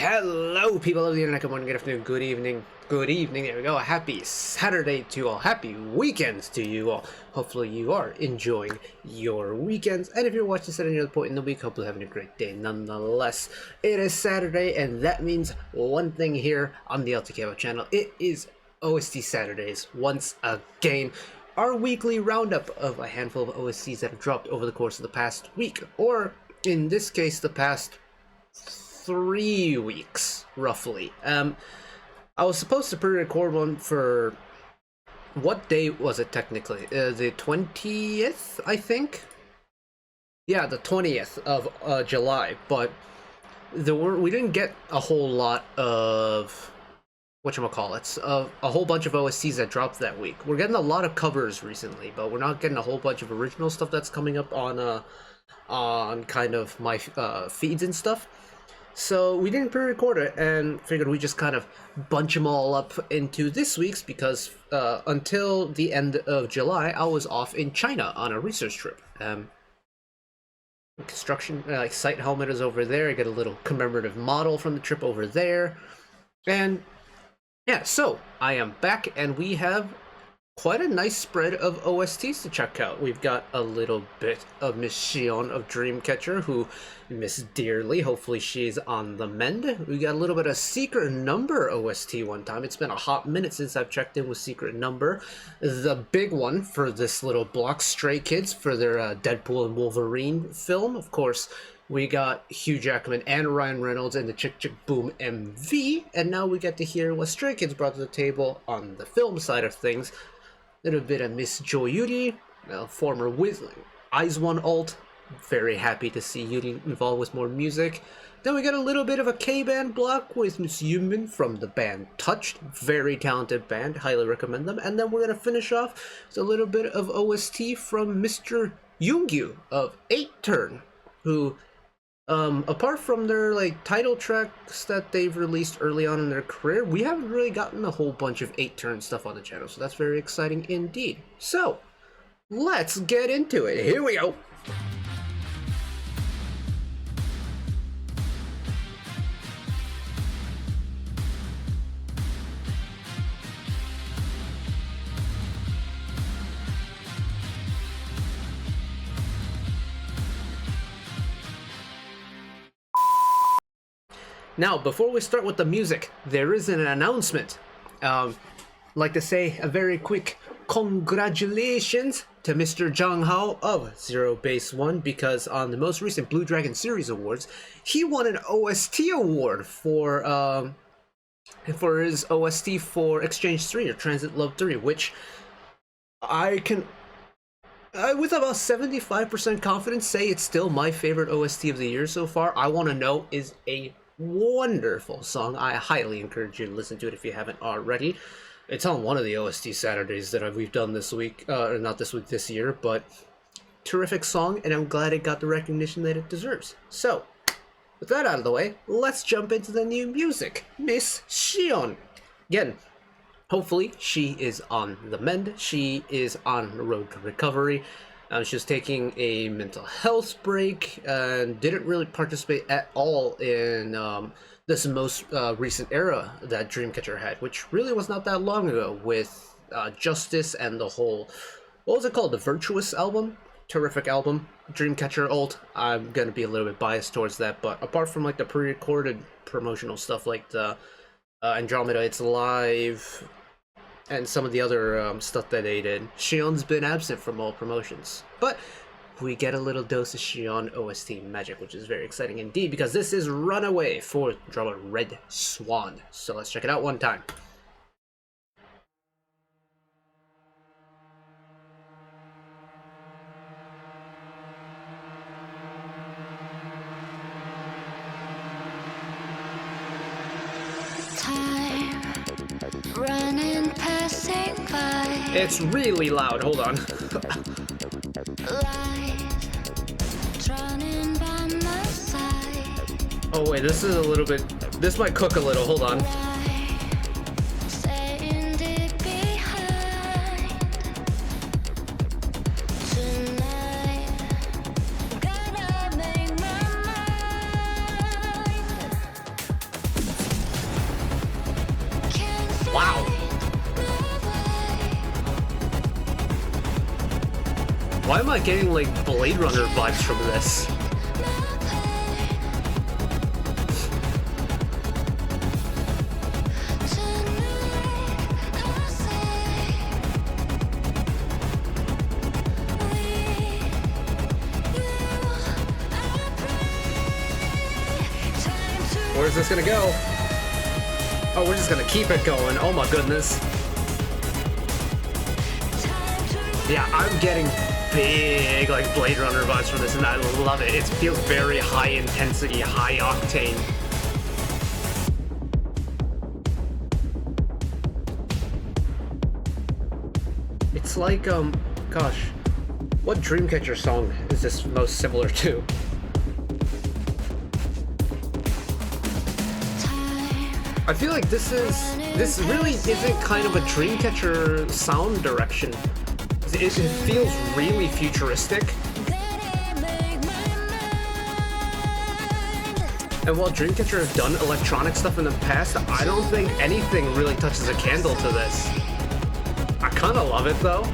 Hello, people of the internet. Good morning, good afternoon, good evening, good evening. There we go. Happy Saturday to you all. Happy weekends to you all. Hopefully, you are enjoying your weekends. And if you're watching this at any other point in the week, hopefully having a great day nonetheless. It is Saturday, and that means one thing here on the LTKO channel. It is OST Saturdays once again. Our weekly roundup of a handful of OSTs that have dropped over the course of the past week, or in this case, the past 3 weeks, roughly. I was supposed to pre-record one for, what day was it technically? The 20th, I think? Yeah, the 20th of July, but we didn't get a whole lot of, whatchamacallits, a whole bunch of OSTs that dropped that week. We're getting a lot of covers recently, but we're not getting a whole bunch of original stuff that's coming up on kind of my feeds and stuff. So we didn't pre-record it and figured we just kind of bunch them all up into this week's because until the end of July, I was off in China on a research trip. Construction, site helmet is over there. I get a little commemorative model from the trip over there. And yeah, so I am back and we have quite a nice spread of OSTs to check out. We've got a little bit of Miss Siyeon of Dreamcatcher, who miss dearly. Hopefully she's on the mend. We got a little bit of Secret Number OST one time. It's been a hot minute since I've checked in with Secret Number. The big one for this little block, Stray Kids, for their Deadpool and Wolverine film. Of course, we got Hugh Jackman and Ryan Reynolds in the Chick Chick Boom MV. And now we get to hear what Stray Kids brought to the table on the film side of things. Little bit of Miss Yuri, former Eyes One alt. Very happy to see Yuri involved with more music. Then we got a little bit of a K-band block with Miss Yunmin from the band Touched. Very talented band, highly recommend them. And then we're going to finish off with a little bit of OST from Mr. Yungyu of 8 Turn, who, apart from their title tracks that they've released early on in their career, we haven't really gotten a whole bunch of 8 Turn stuff on the channel, so that's very exciting indeed. So, let's get into it. Here we go. Now, before we start with the music, there is an announcement. I'd like to say a very quick congratulations to Mr. Zhang Hao of Zero Base One, because on the most recent Blue Dragon Series Awards, he won an OST award for his OST for Exchange 3 or Transit Love 3, which I can, with about 75% confidence, say it's still my favorite OST of the year so far. I Want to Know is a wonderful song. I highly encourage you to listen to it if you haven't already. It's on one of the OST Saturdays that we've done this week, not this week, this year, but terrific song, and I'm glad it got the recognition that it deserves. So, with that out of the way, let's jump into the new music. Miss Siyeon. Again, hopefully she is on the mend. She is on the road to recovery. She was taking a mental health break and didn't really participate at all in this most recent era that Dreamcatcher had, which really was not that long ago, with Justice and the whole, what was it called, the Virtuous album? Terrific album. Dreamcatcher alt. I'm going to be a little bit biased towards that, but apart from the pre-recorded promotional stuff like the Andromeda It's Live and some of the other stuff that they did, Siyeon's been absent from all promotions. But we get a little dose of Siyeon OST magic, which is very exciting indeed, because this is Runaway for drama Red Swan. So let's check it out one time. Running, passing by. It's really loud. Hold on. Oh wait, this is a little bit. This might cook a little. Hold on. Why am I getting like Blade Runner vibes from this? Where's this gonna go? Oh, we're just gonna keep it going. Oh my goodness. Yeah, I'm getting big like Blade Runner vibes from this, and I love it. It feels very high intensity, high octane. It's like, gosh, what Dreamcatcher song is this most similar to? I feel like this really isn't kind of a Dreamcatcher sound direction. It feels really futuristic. And while Dreamcatcher has done electronic stuff in the past, I don't think anything really touches a candle to this. I kind of love it though.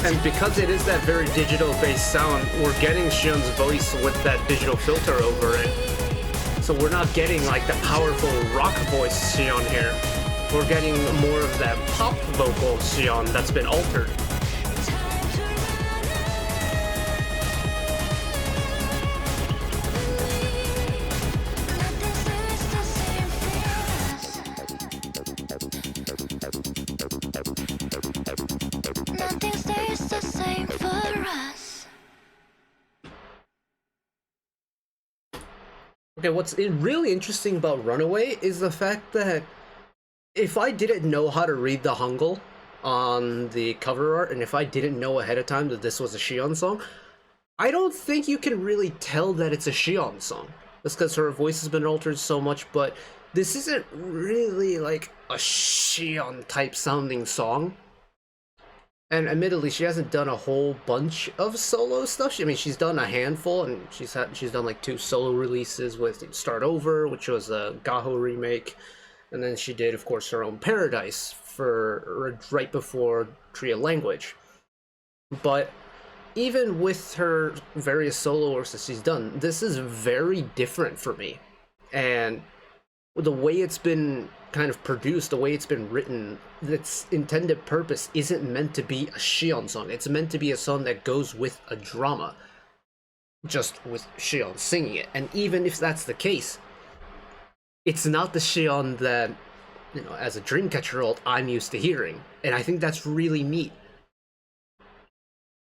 And because it is that very digital-based sound, we're getting Siyeon's voice with that digital filter over it. So we're not getting like the powerful rock voice Siyeon here. We're getting more of that pop vocal Siyeon that's been altered. Okay, what's really interesting about Runaway is the fact that if I didn't know how to read the Hangul on the cover art, and if I didn't know ahead of time that this was a Siyeon song, I don't think you can really tell that it's a Siyeon song. That's because her voice has been altered so much, but this isn't really like a Siyeon type sounding song. And admittedly, she hasn't done a whole bunch of solo stuff. She's done a handful, and she's done like 2 solo releases with Start Over, which was a Gaho remake, and then she did, of course, her own Paradise for right before Tree of Language. But even with her various solo works that she's done, this is very different for me, and the way it's been kind of produced, the way it's been written, its intended purpose isn't meant to be a Siyeon song. It's meant to be a song that goes with a drama, just with Siyeon singing it. And even if that's the case, it's not the Siyeon that, you know, as a Dreamcatcher old, I'm used to hearing. And I think that's really neat,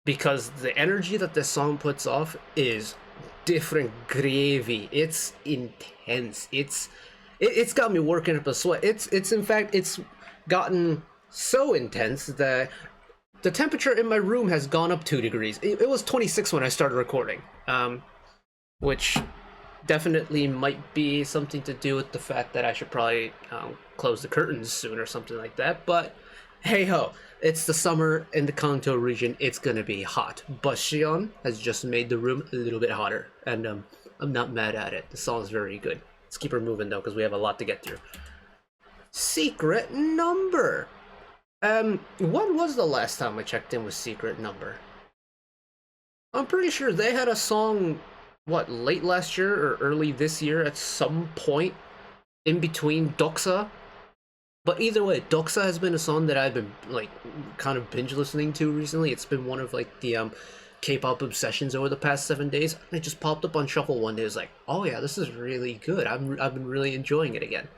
because the energy that this song puts off is different gravy. It's intense. It's got me working up a sweat. It's in fact, it's gotten so intense that the temperature in my room has gone up 2 degrees. It was 26 when I started recording, which definitely might be something to do with the fact that I should probably close the curtains soon or something like that. But hey ho, it's the summer in the Kanto region. It's gonna be hot. But Siyeon has just made the room a little bit hotter, and I'm not mad at it. The song's very good. Let's keep her moving though, because we have a lot to get through. Secret Number. When was the last time I checked in with Secret Number? I'm pretty sure they had a song, what, late last year or early this year at some point in between Doksa. But either way, Doksa has been a song that I've been like kind of binge listening to recently. It's been one of like the K-pop obsessions over the past 7 days. It just popped up on Shuffle one day. It was like, oh yeah, this is really good. I've been really enjoying it again.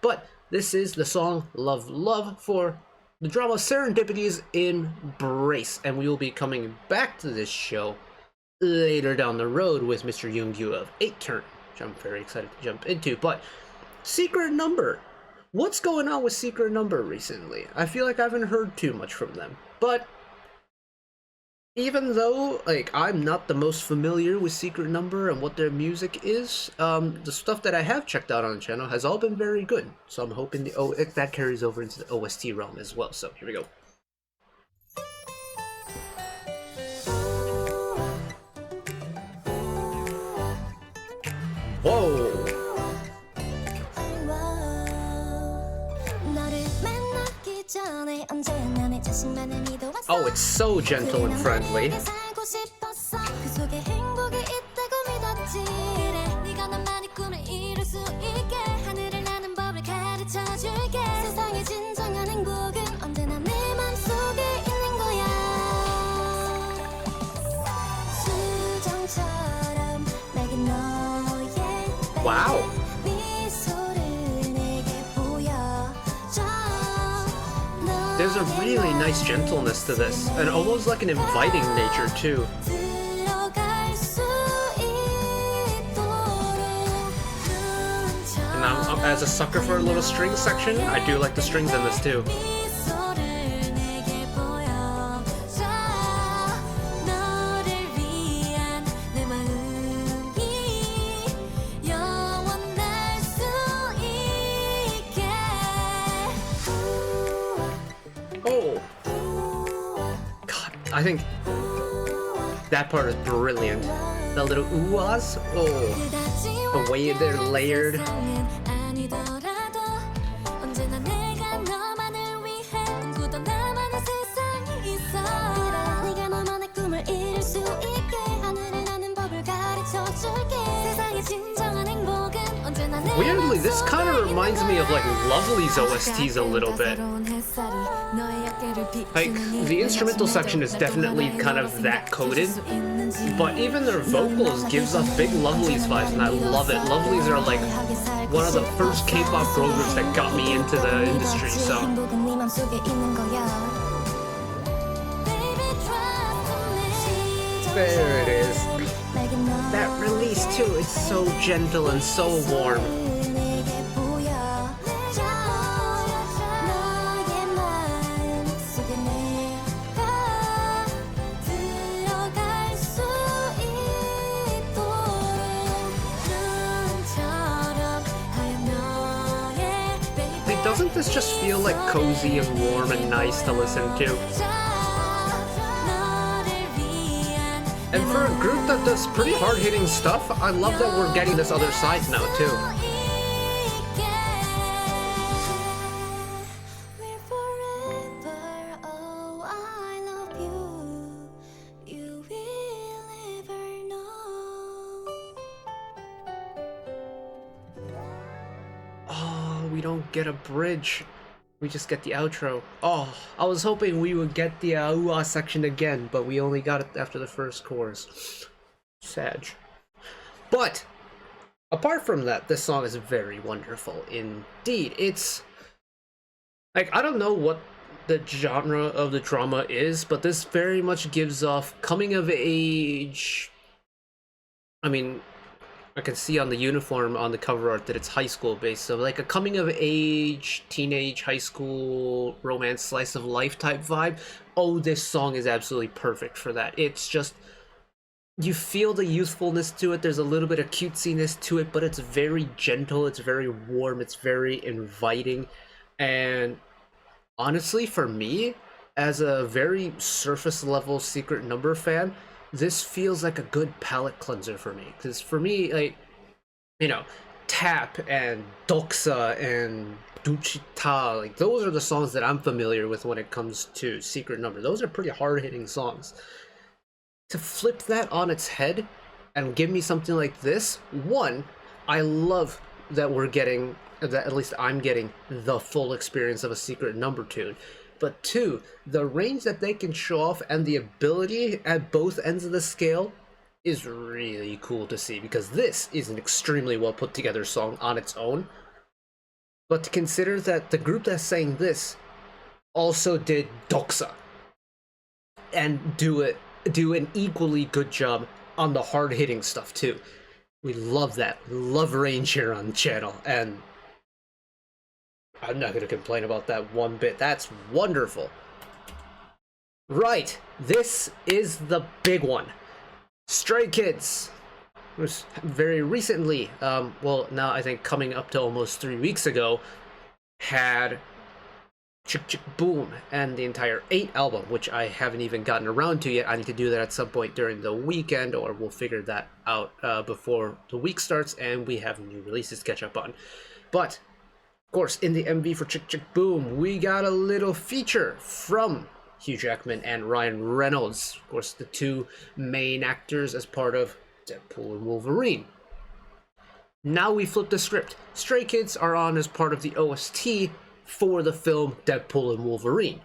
But this is the song Love Love for the drama Serendipity's Embrace, and we will be coming back to this show later down the road with Mr. Yungyu of 8 Turn, which I'm very excited to jump into. But Secret Number, what's going on with Secret Number recently? I feel like I haven't heard too much from them, but even though, like, I'm not the most familiar with Secret Number and what their music is, the stuff that I have checked out on the channel has all been very good. So I'm hoping that carries over into the OST realm as well. So here we go. Whoa! Oh, it's so gentle and friendly. Wow. There's a really nice gentleness to this, and almost like an inviting nature too. And I'm, as a sucker for a little string section, I do like the strings in this too. Oh! God, I think that part is brilliant. The little ooh-ahs, oh, the way they're layered. Weirdly, this kind of reminds me of like Lovely's OSTs a little bit. Like, the instrumental section is definitely kind of that coded, but even their vocals gives off big Lovely's vibes, and I love it. Lovely's are like one of the first K-pop girl groups that got me into the industry, so. There it is. That release too, it's so gentle and so warm. Doesn't this just feel like cozy and warm and nice to listen to? And for a group that does pretty hard-hitting stuff, I love that we're getting this other side now too. We don't get a bridge. We just get the outro. Oh, I was hoping we would get the ooh-ah section again, but we only got it after the first chorus. Sad. But apart from that, this song is very wonderful indeed. It's like, I don't know what the genre of the drama is, but this very much gives off coming of age. I mean, I can see on the uniform on the cover art that it's high school based, so like a coming of age, teenage, high school, romance, slice of life type vibe. Oh, this song is absolutely perfect for that. It's just, you feel the youthfulness to it, there's a little bit of cutesiness to it, but it's very gentle, it's very warm, it's very inviting. And honestly, for me, as a very surface level Secret Number fan, this feels like a good palate cleanser for me. Because for me, like, you know, Tap and Doksa and Duchita, like, those are the songs that I'm familiar with when it comes to Secret Number. Those are pretty hard-hitting songs. To flip that on its head and give me something like this, one, I love that we're getting, that at least I'm getting, the full experience of a Secret Number tune. But two, the range that they can show off and the ability at both ends of the scale is really cool to see, because this is an extremely well put together song on its own. But to consider that the group that sang this also did Doksa and do an equally good job on the hard-hitting stuff too. We love that. We love range here on the channel, and I'm not going to complain about that one bit. That's wonderful. Right, this is the big one. Stray Kids was very recently, well, now I think coming up to almost 3 weeks ago, had Chick Chick Boom and the entire 8 album, which I haven't even gotten around to yet. I need to do that at some point during the weekend, or we'll figure that out before the week starts and we have new releases to catch up on. But, of course, in the MV for Chick Chick Boom, we got a little feature from Hugh Jackman and Ryan Reynolds, of course, the 2 main actors as part of Deadpool and Wolverine. Now we flip the script. Stray Kids are on as part of the OST for the film Deadpool and Wolverine,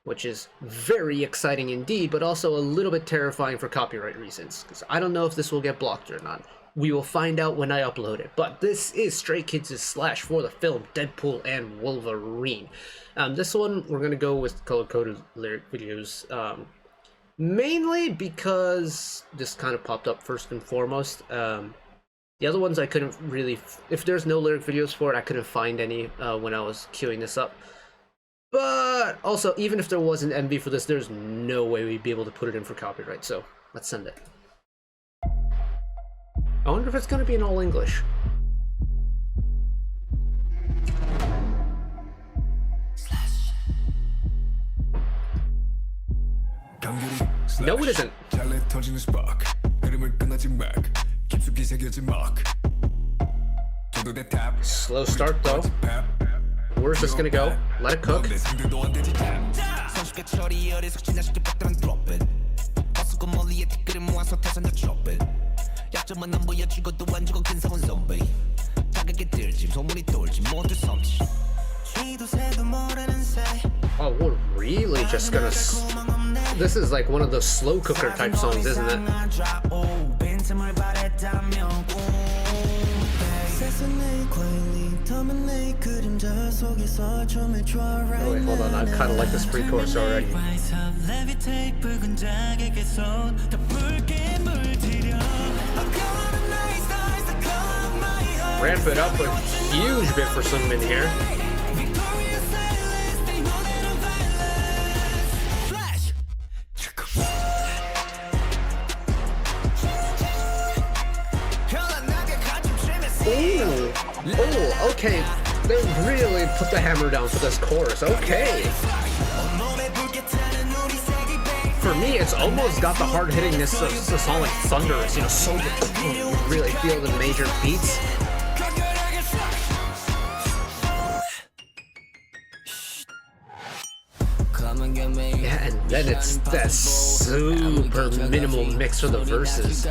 which is very exciting indeed, but also a little bit terrifying for copyright reasons, because I don't know if this will get blocked or not. We will find out when I upload it, but this is Stray Kids' slash for the film Deadpool and Wolverine. This one, we're going to go with color-coded lyric videos, mainly because this kind of popped up first and foremost. The other ones I couldn't really, if there's no lyric videos for it, I couldn't find any when I was queuing this up. But also, even if there was an MV for this, there's no way we'd be able to put it in for copyright, so let's send it. I wonder if it's going to be in all English. No, it isn't. Slow start though. Where's this gonna go? Let it cook. Oh, we're really just gonna... This is like one of those slow cooker type songs, isn't it? Oh, wait, hold on, I kind of like this pre-chorus already. Ramp it up a huge bit for Yungmin here. Oh, okay. They really put the hammer down for this chorus. Okay. For me, it's almost got the hard hittingness of a song like Thunderous. You know, so you really feel the major beats. Yeah, and then it's that super minimal mix for the verses.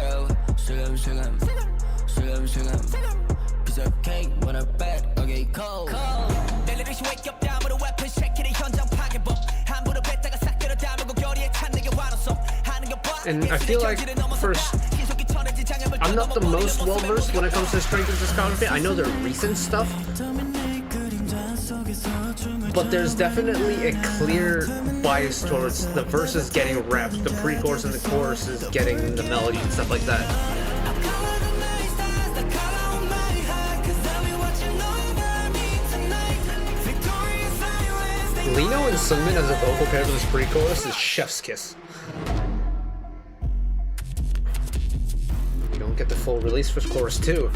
And I feel like, first, I'm not the most well-versed when it comes to Stray Kids' discography. I know their recent stuff, but there's definitely a clear bias towards the verses getting rapped, the pre-chorus and the chorus is getting the melody and stuff like that. Lino and Yungmin as a vocal pair for this pre-chorus is chef's kiss. We don't get the full release for chorus 2.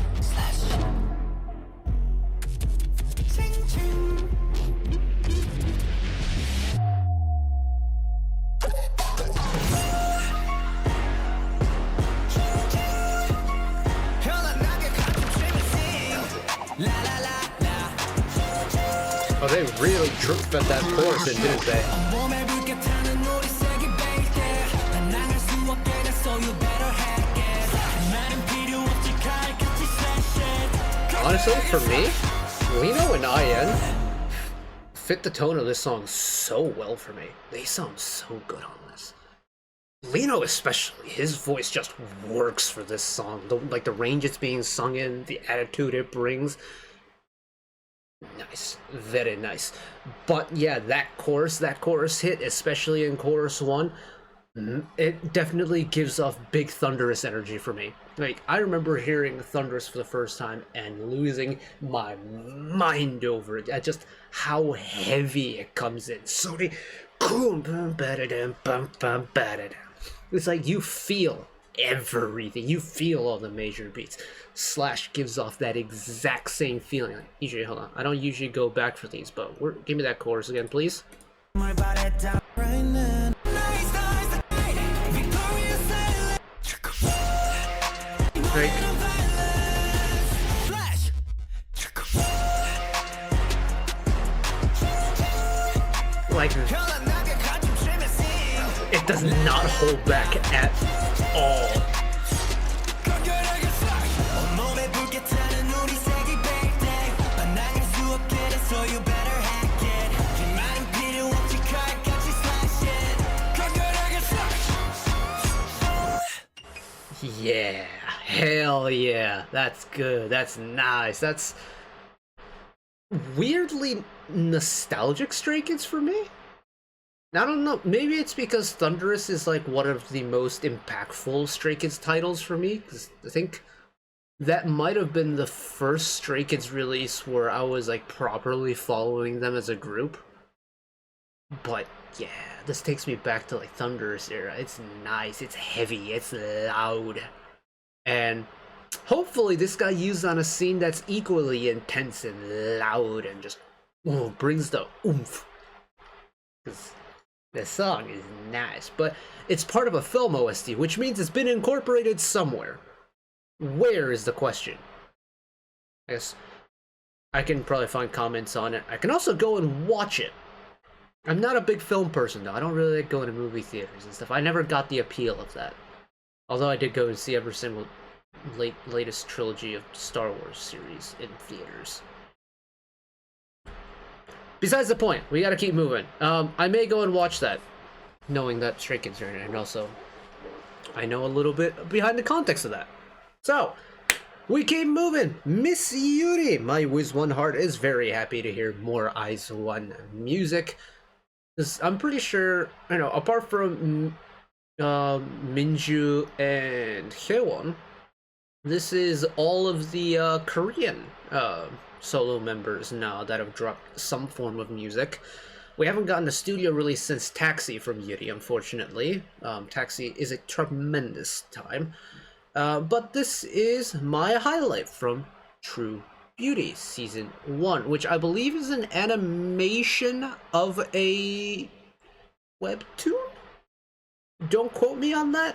Oh, they really drip at that chorus, didn't they? Honestly, for me, Lino and IN fit the tone of this song so well for me. They sound so good on this. Lino especially, his voice just works for this song. The range it's being sung in, the attitude it brings. Nice, very nice. But yeah, that chorus hit, especially in chorus 1, it definitely gives off big Thunderous energy for me. Like, I remember hearing Thunderous for the first time and losing my mind over it, at just how heavy it comes in. It's like you feel everything. You feel all the major beats. Slash gives off that exact same feeling. Like, usually, hold on, I don't usually go back for these, but give me that chorus again, please. Like, it does not hold back at all. Yeah, hell yeah, that's good, that's nice, that's weirdly nostalgic Stray Kids for me. I don't know, maybe it's because Thunderous is like one of the most impactful Stray Kids titles for me, because I think that might have been the first Stray Kids release where I was like properly following them as a group. But yeah, this takes me back to like Thunderous era. It's nice, it's heavy, it's loud. And hopefully this got used on a scene that's equally intense and loud and just brings the oomph. Because the song is nice, but it's part of a film OST, which means it's been incorporated somewhere. Where is the question? I guess I can probably find comments on it. I can also go and watch it. I'm not a big film person, though. I don't really like going to movie theaters and stuff. I never got the appeal of that. Although I did go and see every single latest trilogy of Star Wars series in theaters. Besides the point, we gotta keep moving. I may go and watch that, knowing that Stray Kids are in it, and also I know a little bit behind the context of that. So, we keep moving. Miss Yuri, my Wiz One heart is very happy to hear more Eyes One music. I'm pretty sure, you know, apart from Minju and Haewon, this is all of the Korean solo members now that have dropped some form of music. We haven't gotten a studio release since Taxi from Yuri, unfortunately. Taxi is a tremendous time. But this is my highlight from True Beauty Season 1, which I believe is an animation of a webtoon? Don't quote me on that.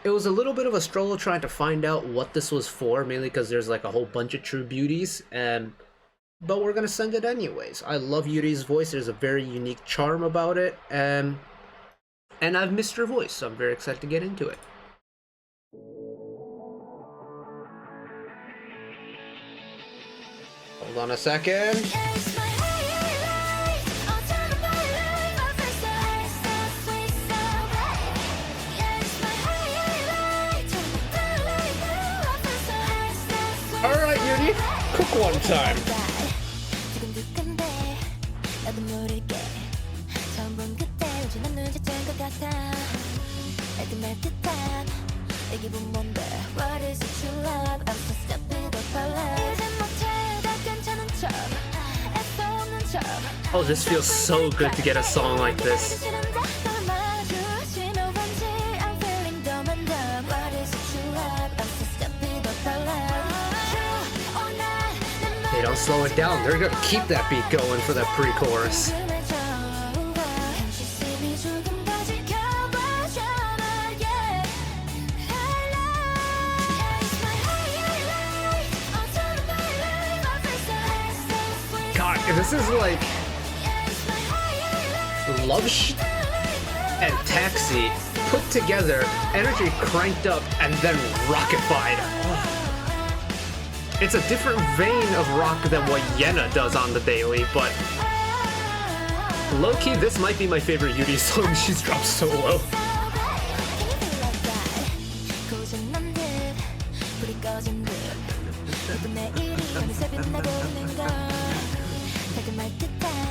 It was a little bit of a struggle trying to find out what this was for, mainly because there's like a whole bunch of True Beauties, but we're gonna send it anyways. I love Yuri's voice. There's a very unique charm about it, and I've missed her voice, so I'm very excited to get into it. Hold on a second. Alright, Yuri, cook one time. Oh, this feels so good to get a song like this. They don't slow it down. They're gonna keep that beat going for that pre-chorus. God, this is like Love and Taxi put together, energy cranked up, and then rockified. It's a different vein of rock than what Yena does on the daily, but low-key, this might be my favorite Yuri song she's dropped solo.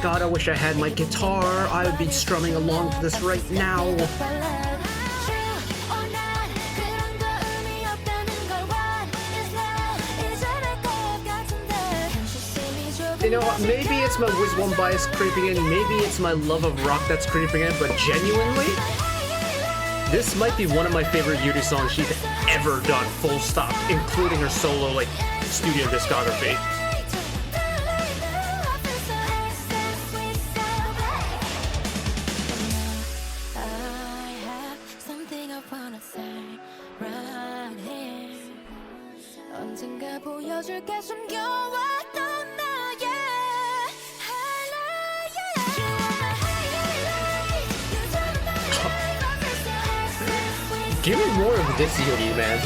God, I wish I had my guitar. I would be strumming along to this right now. You know what, maybe it's my Wiz One bias creeping in, maybe it's my love of rock that's creeping in, but genuinely, This might be one of my favorite Yuri songs she's ever done, full stop, including her solo, like, studio discography. Give me more of this Yuri, man.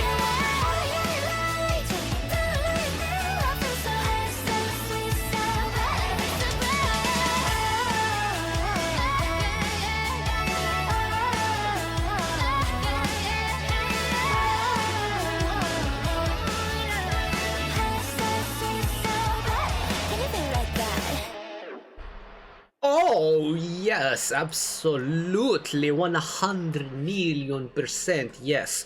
Oh, yes, absolutely, 100,000,000%, yes.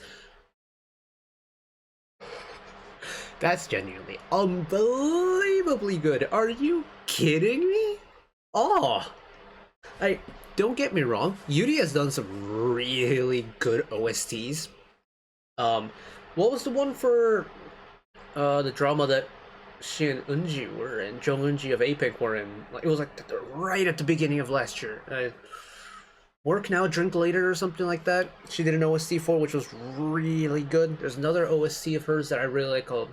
That's genuinely unbelievably good. Are you kidding me? Oh, don't get me wrong, Yuri has done some really good OSTs. What was the one for the drama that she and Yungyu were in, Jung Eunji of Apec were in? Like, it was like right at the beginning of last year. Work Now, Drink Later or something like that. She did an OST for, which was really good. There's another OST of hers that I really like called,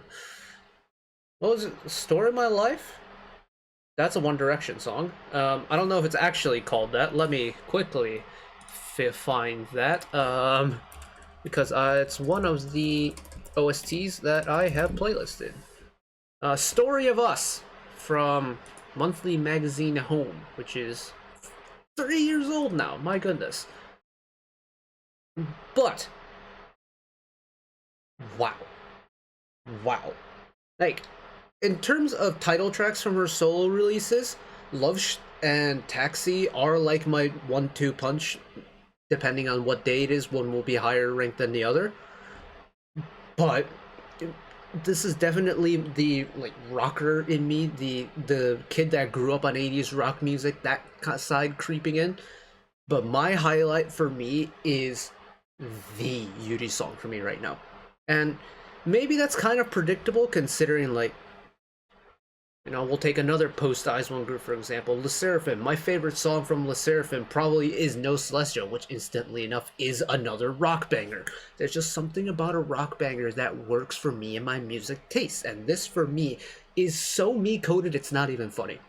what was it? Story of My Life? That's a One Direction song. I don't know if it's actually called that. Let me quickly find that. Because it's one of the OSTs that I have playlisted. Story of Us from monthly magazine Home, which is 3 years old now. My goodness. But wow. Like, in terms of title tracks from her solo releases, Love and Taxi are like my 1-2 punch. Depending on what day it is, one will be higher ranked than the other. But this is definitely the rocker in me, the kid that grew up on 80s rock music, that side creeping in. But my highlight for me is the Yuri song for me right now. And maybe that's kind of predictable considering, like, you know, we'll take another post-Eyes One group, for example, Le Sserafim. My favorite song from Le Sserafim probably is No Celestial, which, instantly enough, is another rock banger. There's just something about a rock banger that works for me and my music taste, and this, for me, is so me-coded it's not even funny.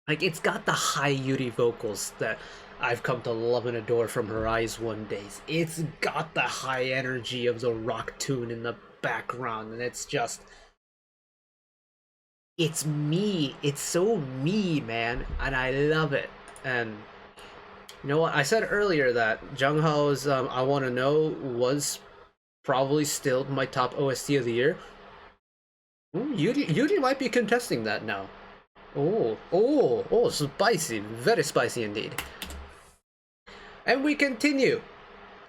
Like, it's got the high Yuri vocals that I've come to love and adore from her Eyes One days. It's got the high energy of the rock tune in the background, and it's just... it's me. It's so me, man, and I love it. And you know what? I said earlier that Zhang Hao's I Wanna Know was probably still my top OST of the year. Ooh, Yuri might be contesting that now. Oh, spicy. Very spicy indeed. And we continue.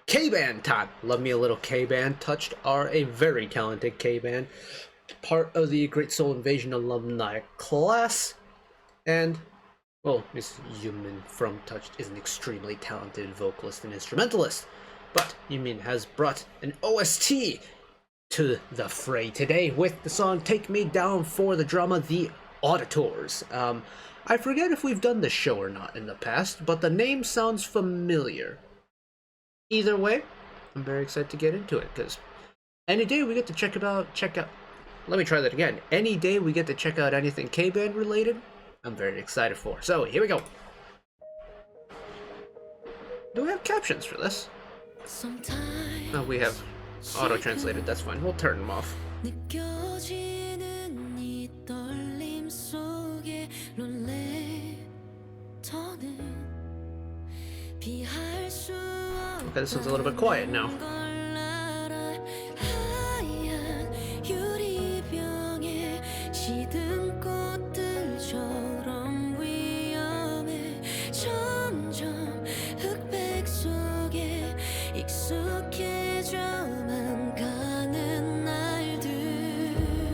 K-Band time. Love me a little K-Band. Touched are a very talented K-Band. Part of the Great Soul Invasion alumni class, and well, Miss Yunmin from Touched is an extremely talented vocalist and instrumentalist, but Yunmin has brought an OST to the fray today with the song Take Me Down for the drama The Auditors. I forget if we've done this show or not in the past, but the name sounds familiar. Either way, I'm very excited to get into it, because any day we get to check out let me try that again. Any day we get to check out anything K-Band related, I'm very excited for. So, here we go. Do we have captions for this? No, we have auto-translated. That's fine. We'll turn them off. Okay, this one's a little bit quiet now.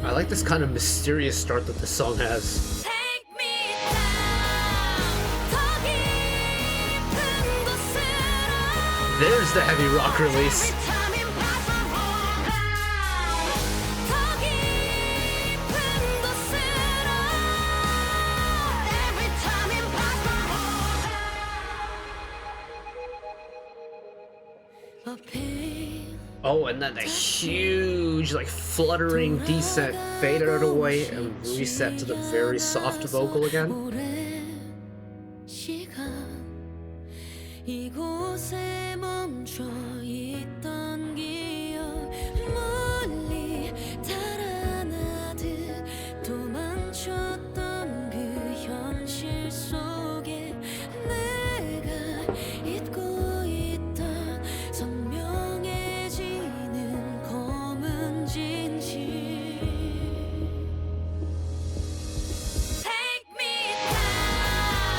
I like this kind of mysterious start that the song has. There's the heavy rock release. Oh, and then the huge, like, fluttering descent faded away and reset to the very soft vocal again.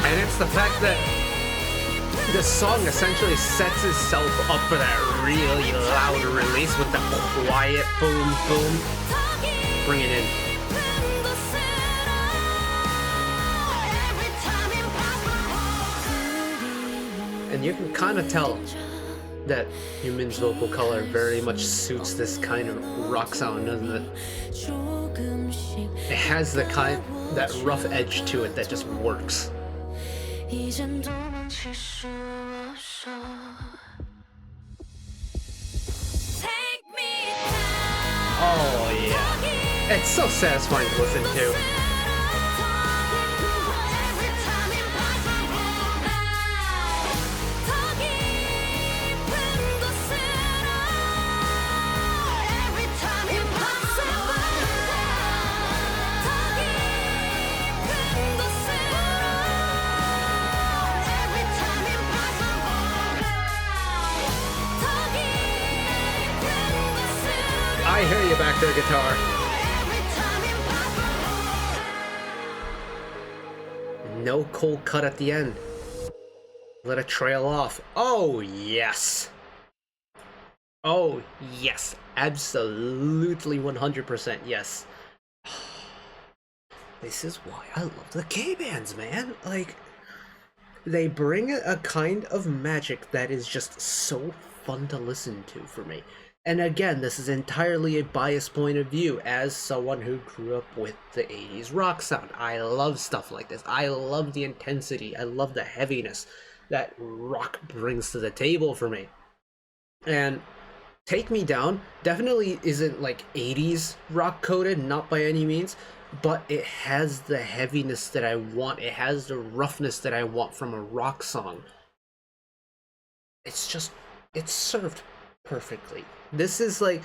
And it's the fact that the song essentially sets itself up for that really loud release with the quiet boom boom. Bring it in. And you can kind of tell that Yunmin's vocal color very much suits this kind of rock sound, doesn't it? It has the that rough edge to it that just works. Oh yeah, it's so satisfying to listen to. I hear you back there, guitar. No cold cut at the end. Let it trail off. Oh, yes. Oh, yes. Absolutely 100% yes. This is why I love the K-bands, man. Like, they bring a kind of magic that is just so fun to listen to for me. And again, this is entirely a biased point of view as someone who grew up with the 80s rock sound. I love stuff like this. I love the intensity. I love the heaviness that rock brings to the table for me. And Take Me Down definitely isn't like 80s rock coded, not by any means, but it has the heaviness that I want. It has the roughness that I want from a rock song. It's served perfectly. This is a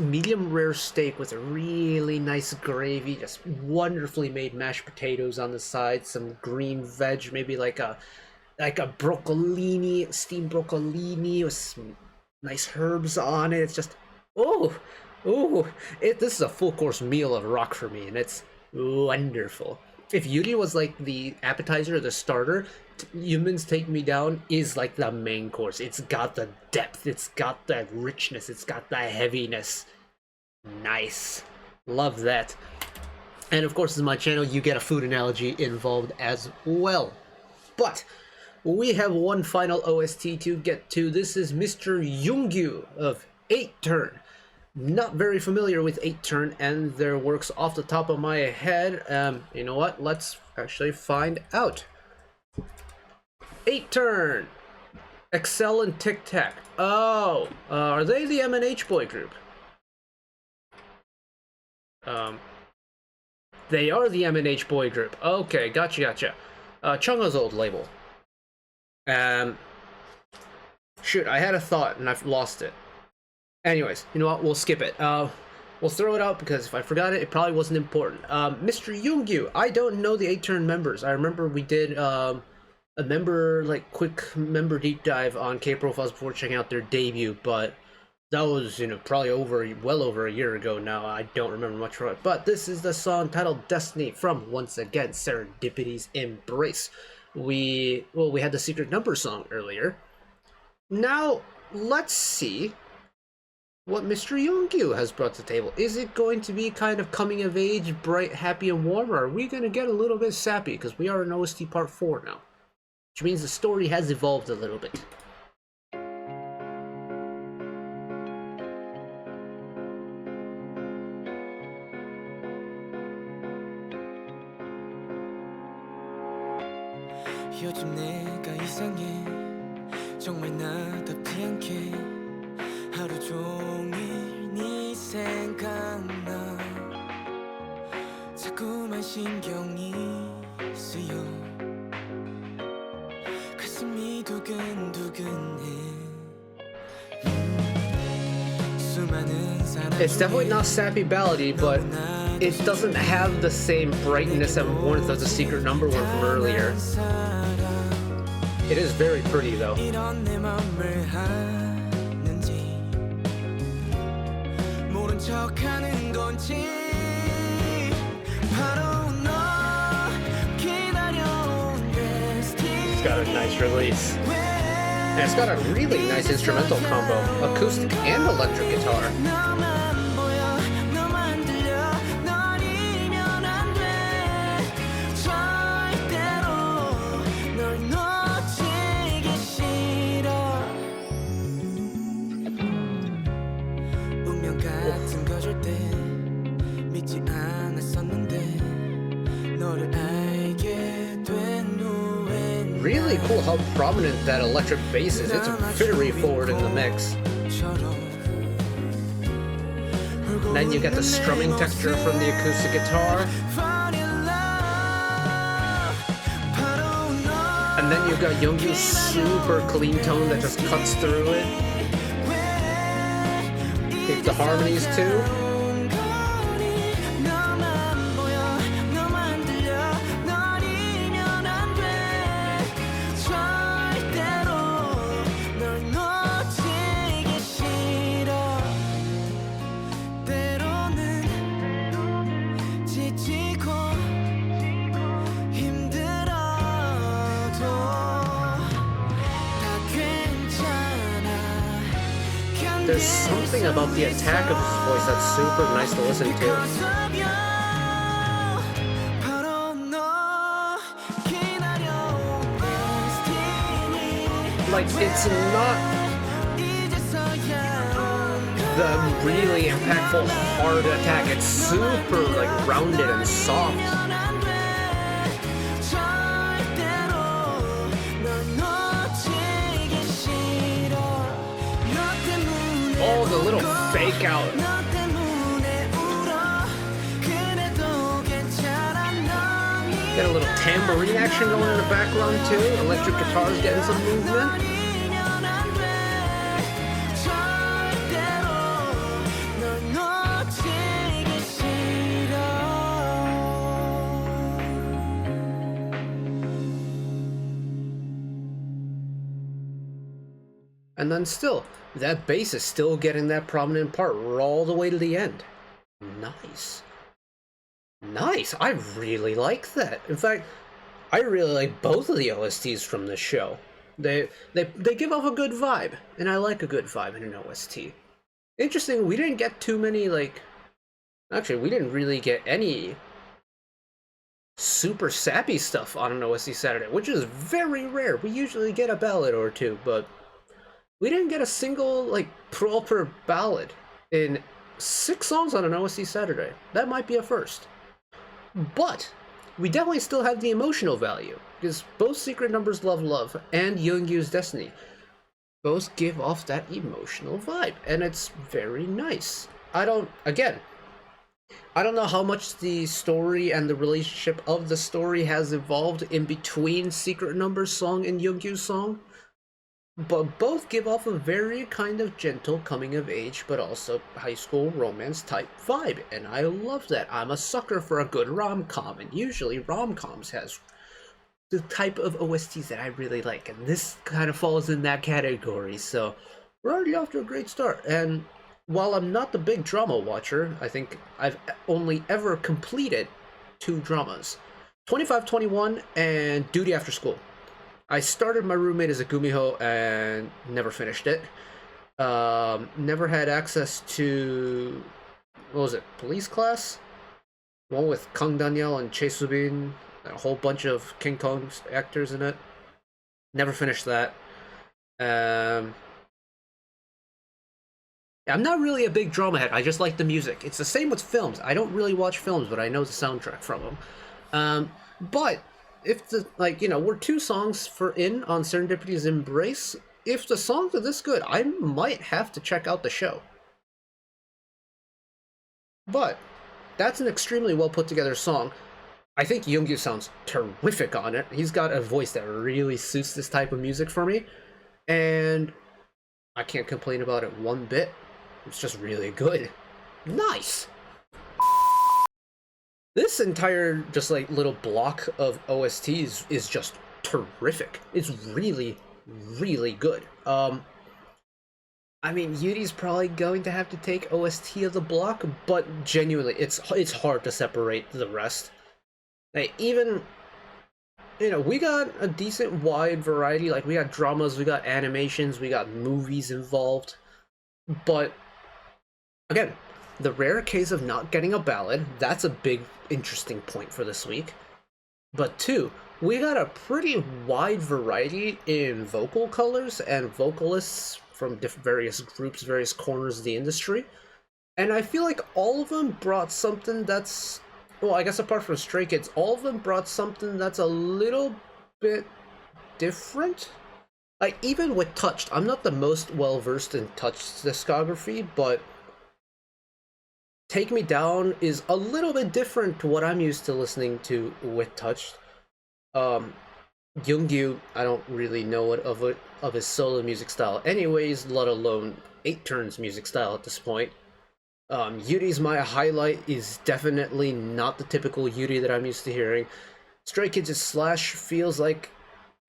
medium rare steak with a really nice gravy, just wonderfully made mashed potatoes on the side, some green veg, maybe like a broccolini, steamed broccolini with some nice herbs on it. It's just this is a full course meal of rock for me, and it's wonderful. If Yuri was like the appetizer or the starter, Yunmin's Take Me Down is like the main course. It's got the depth, it's got the richness, it's got the heaviness. Nice. Love that. And of course, in my channel, you get a food analogy involved as well. But we have one final OST to get to. This is Mr. Yungyu of 8 Turn. Not very familiar with 8 Turn and their works off the top of my head. You know what? Let's actually find out. 8 Turn. Excel and Tic Tac. Oh, are they the M&H boy group? They are the M&H boy group. Okay, gotcha. Chungha's old label. Shoot, I had a thought and I've lost it. Anyways, you know what? We'll skip it. We'll throw it out because if I forgot it, it probably wasn't important. Mr. Yungyu. I don't know the 8 Turn members. I remember we did a quick member deep dive on K-Profiles before checking out their debut, but that was, probably well over a year ago now. I don't remember much from it. But this is the song titled Destiny from, once again, Serendipity's Embrace. We had the Secret Number song earlier. Now, let's see what Mr. Yungyu has brought to the table. Is it going to be kind of coming of age, bright, happy, and warm, or are we going to get a little bit sappy? Because we are in OST Part 4 now. which means the story has evolved a little bit. 요즘 내가 이상해 정말 나답지 않게 하루 종일 네 생각나 자꾸만 신경이 쓰여 가슴이 두근두근해 수많은 사람 It's definitely not sappy ballady, but it doesn't have the same brightness and warmth of the secret number one from earlier. It is very pretty though. 이런 내 맘을 하는지 모른 척하는 건지 바로 너 기다려온 It's got a nice release. And it's got a really nice instrumental combo, acoustic and electric guitar. 너만 보여 너만 들려 너리면 안 돼 절대로 널 놓치기 싫어 운명 같은 거 절대 믿지 않았었는데 너를 알게 된 후엔 Really cool how prominent that electric bass is. It's very forward in the mix. And then you get the strumming texture from the acoustic guitar. And then you've got Yungyu's super clean tone that just cuts through it. Hit the harmonies too. There's something about the attack of his voice that's super nice to listen to. Like, it's not the really impactful hard attack. It's super, like, rounded and soft. All the little fake out. Got a little tambourine action going in the background too. Electric guitars getting some movement. And then still, that bass is still getting that prominent part all the way to the end. Nice. Nice. I really like that. In fact, I really like both of the OSTs from this show. They give off a good vibe, and I like a good vibe in an OST. Interesting, we didn't get too many, like... Actually, we didn't really get any super sappy stuff on an OST Saturday, which is very rare. We usually get a ballad or two, but we didn't get a single, like, proper ballad in 6 songs on an OST Saturday. That might be a first. But we definitely still have the emotional value, because both Secret Numbers Love Love and Yungyu's Destiny both give off that emotional vibe, and it's very nice. I don't know how much the story and the relationship of the story has evolved in between Secret Numbers song and Yungyu's song, but both give off a very kind of gentle coming of age, but also high school romance type vibe, and I love that. I'm a sucker for a good rom-com, and usually rom-coms has the type of OSTs that I really like, and this kind of falls in that category, so we're already off to a great start. And while I'm not the big drama watcher, I think I've only ever completed 2 dramas, 2521 and Duty After School. I started My Roommate as a Gumiho and never finished it. Never had access to, what was it, Police Class? One with Kang Daniel and Chae Subin, a whole bunch of King Kong's actors in it. Never finished that. I'm not really a big drama head. I just like the music. It's the same with films. I don't really watch films, but I know the soundtrack from them. But if the we're 2 songs for in on Serendipity's Embrace. If the songs are this good, I might have to check out the show. But that's an extremely well put together song. I think Yungyu sounds terrific on it. He's got a voice that really suits this type of music for me, and I can't complain about it one bit. It's just really good. Nice! This entire just like little block of OSTs is just terrific. It's really, really good. I mean, Yuri's probably going to have to take OST of the block, but genuinely, it's hard to separate the rest. Like, even, we got a decent wide variety. Like, we got dramas, we got animations, we got movies involved. But, again, the rare case of not getting a ballad, that's a big, interesting point for this week. But 2, we got a pretty wide variety in vocal colors and vocalists from various groups, various corners of the industry. And I feel like all of them brought something that's, well, I guess apart from Stray Kids, all of them brought something that's a little bit different. Like, even with Touched, I'm not the most well-versed in Touched discography, but Take Me Down is a little bit different to what I'm used to listening to with Touched. Yungyu, I don't really know what of his solo music style anyways, let alone 8-Turn's music style at this point. Yuri's my highlight is definitely not the typical Yuri that I'm used to hearing. Stray Kids' Slash feels like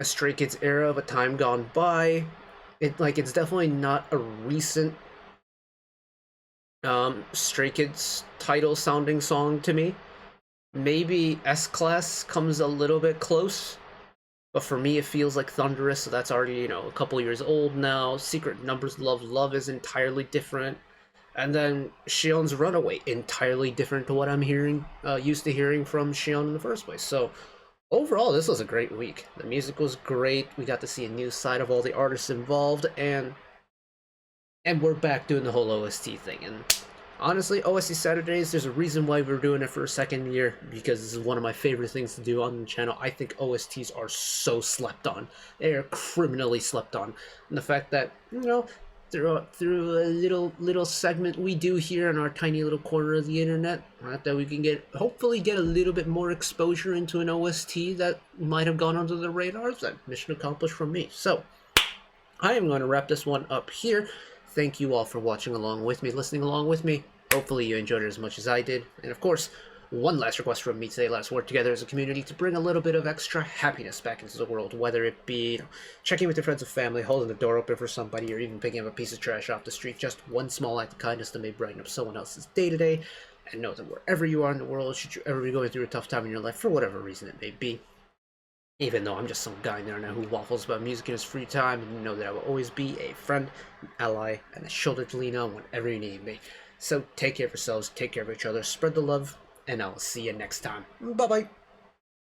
a Stray Kids era of a time gone by. It's definitely not a recent Stray Kids title sounding song to me. Maybe S-Class comes a little bit close, but for me it feels like Thunderous, so that's already, a couple years old now. Secret Numbers Love is entirely different. And then Siyeon's Runaway, entirely different to what I'm used to hearing from Siyeon in the first place. So overall, this was a great week. The music was great. We got to see a new side of all the artists involved, and we're back doing the whole OST thing. And honestly, OST Saturdays, there's a reason why we're doing it for a second year, because this is one of my favorite things to do on the channel. I think OSTs are so slept on. They are criminally slept on. And the fact that, through a little segment we do here in our tiny little corner of the internet, that we can hopefully get a little bit more exposure into an OST that might have gone under the radars, that mission accomplished from me. So, I am going to wrap this one up here. Thank you all for watching along with me, listening along with me. Hopefully you enjoyed it as much as I did. And of course, one last request from me today. Let's work together as a community to bring a little bit of extra happiness back into the world, whether it be checking with your friends and family, holding the door open for somebody, or even picking up a piece of trash off the street. Just one small act of kindness that may brighten up someone else's day-to-day. And know that wherever you are in the world, should you ever be going through a tough time in your life, for whatever reason it may be, even though I'm just some guy there now who waffles about music in his free time, and know that I will always be a friend, an ally, and a shoulder to lean on whenever you need me. So take care of yourselves, take care of each other, spread the love, and I'll see you next time. Bye-bye.